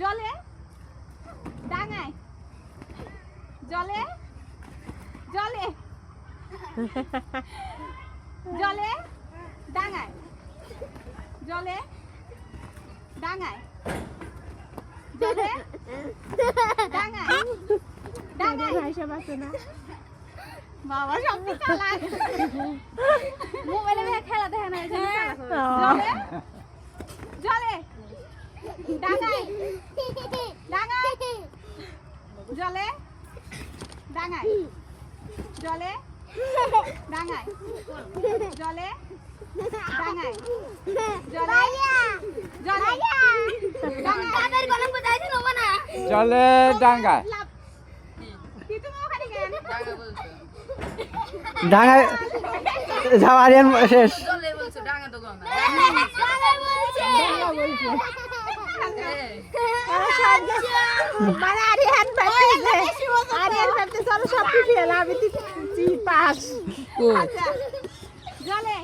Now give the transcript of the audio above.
জলে ডাঙায় জলে জলে জলে ডাঙায় জলে ডাঙায় জলে ডাঙায় ডাঙায় ভাইসা বাসে না বাবা সব চালাক মোবাইলে খেলা দেখে না জলে জলে ডাঙায় ডাঙায় জলে ডাঙায় জলে ডাঙায় জলে ডাঙায় জলে জলে ডাঙায় গলা বোঝাই দিল না জলে ডাঙ্গা কি তুমি ওখানে কেন ডাঙা যাও আরিয়ান শেষ জলে বলছো ডাঙা তো গো না মানে আরিয়ান ভাবতে চলো সব পিছিয়ে আমি পাস জলে